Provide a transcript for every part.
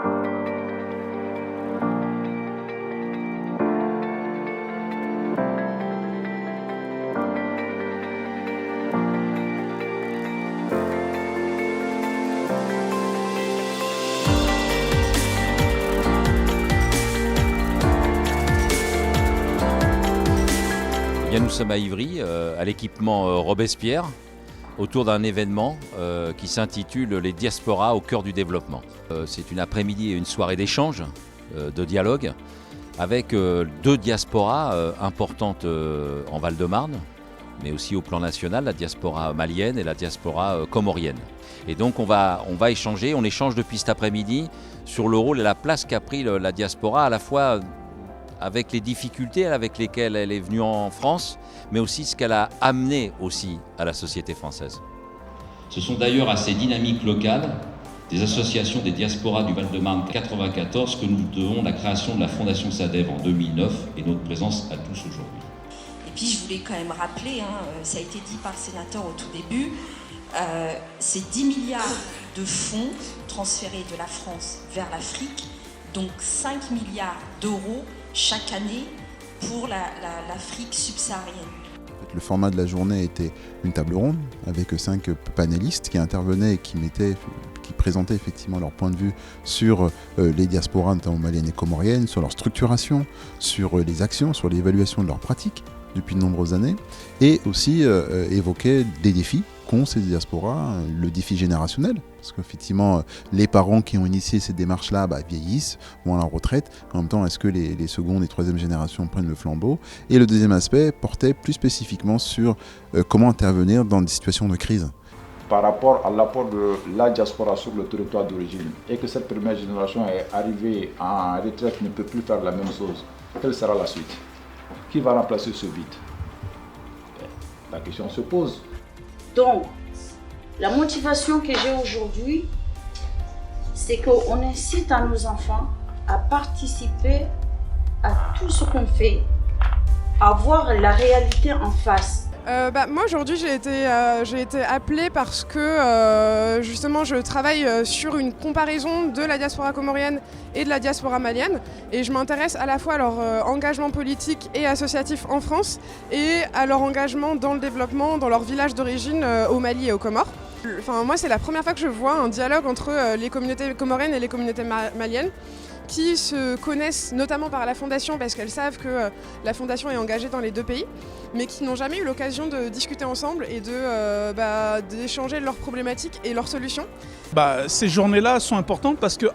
Bien, nous sommes à Ivry, à l'équipement Robespierre, autour d'un événement qui s'intitule Les diasporas au cœur du développement. C'est une après-midi et une soirée d'échange, de dialogue, avec deux diasporas importantes en Val-de-Marne, mais aussi au plan national, la diaspora malienne et la diaspora comorienne. Et donc on va échanger, on échange depuis cet après-midi sur le rôle et la place qu'a pris la diaspora, à la fois avec les difficultés avec lesquelles elle est venue en France, mais aussi ce qu'elle a amené aussi à la société française. Ce sont d'ailleurs à ces dynamiques locales des associations des diasporas du Val-de-Marne 94 que nous devons la création de la Fondation SADEV en 2009 et notre présence à tous aujourd'hui. Et puis je voulais quand même rappeler, ça a été dit par le sénateur au tout début, c'est 10 milliards de fonds transférés de la France vers l'Afrique, donc 5 milliards d'euros chaque année pour l'Afrique subsaharienne. Le format de la journée était une table ronde avec 5 panélistes qui intervenaient et qui présentaient effectivement leur point de vue sur les diasporas, notamment maliennes et comoriennes, sur leur structuration, sur les actions, sur l'évaluation de leurs pratiques depuis de nombreuses années, et aussi évoquaient des défis qu'ont ces diasporas, le défi générationnel, parce qu'effectivement les parents qui ont initié ces démarches-là vieillissent, vont à la retraite, en même temps est-ce que les secondes et troisième générations prennent le flambeau, et le deuxième aspect portait plus spécifiquement sur comment intervenir dans des situations de crise. Par rapport à l'apport de la diaspora sur le territoire d'origine et que cette première génération est arrivée en retraite ne peut plus faire la même chose, quelle sera la suite? Qui va remplacer ce vide? La question se pose. Donc, la motivation que j'ai aujourd'hui, c'est qu'on incite à nos enfants à participer à tout ce qu'on fait, à voir la réalité en face. Moi aujourd'hui j'ai été appelée parce que justement je travaille sur une comparaison de la diaspora comorienne et de la diaspora malienne et je m'intéresse à la fois à leur engagement politique et associatif en France et à leur engagement dans le développement dans leur village d'origine au Mali et aux Comores. Moi c'est la première fois que je vois un dialogue entre les communautés comoriennes et les communautés maliennes qui se connaissent notamment par la Fondation parce qu'elles savent que la Fondation est engagée dans les deux pays, mais qui n'ont jamais eu l'occasion de discuter ensemble et d'échanger leurs problématiques et leurs solutions. Ces journées-là sont importantes parce que,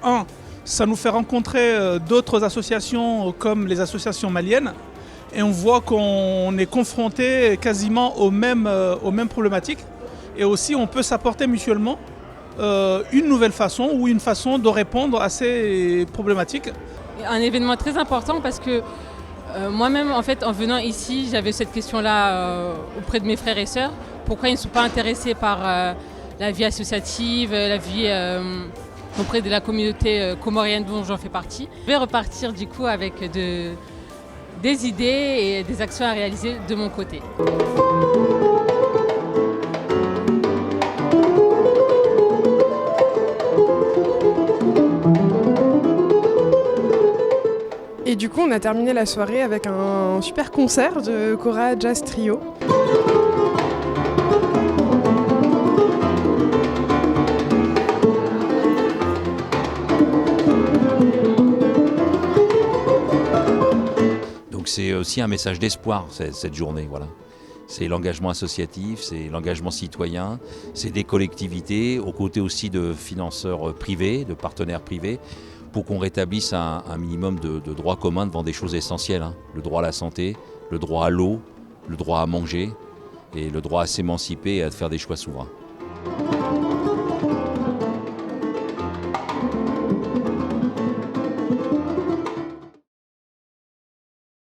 ça nous fait rencontrer d'autres associations comme les associations maliennes et on voit qu'on est confronté quasiment aux mêmes problématiques et aussi on peut s'apporter mutuellement une nouvelle façon ou une façon de répondre à ces problématiques. Un événement très important parce que moi-même, en fait, en venant ici, j'avais cette question-là auprès de mes frères et sœurs. Pourquoi ils ne sont pas intéressés par la vie associative, la vie auprès de la communauté comorienne dont j'en fais partie. Je vais repartir du coup avec des idées et des actions à réaliser de mon côté. Et du coup, on a terminé la soirée avec un super concert de Cora Jazz Trio. Donc c'est aussi un message d'espoir, cette journée, voilà. C'est l'engagement associatif, c'est l'engagement citoyen, c'est des collectivités, aux côtés aussi de financeurs privés, de partenaires privés, pour qu'on rétablisse un minimum de droits communs devant des choses essentielles. Le droit à la santé, le droit à l'eau, le droit à manger et le droit à s'émanciper et à faire des choix souverains.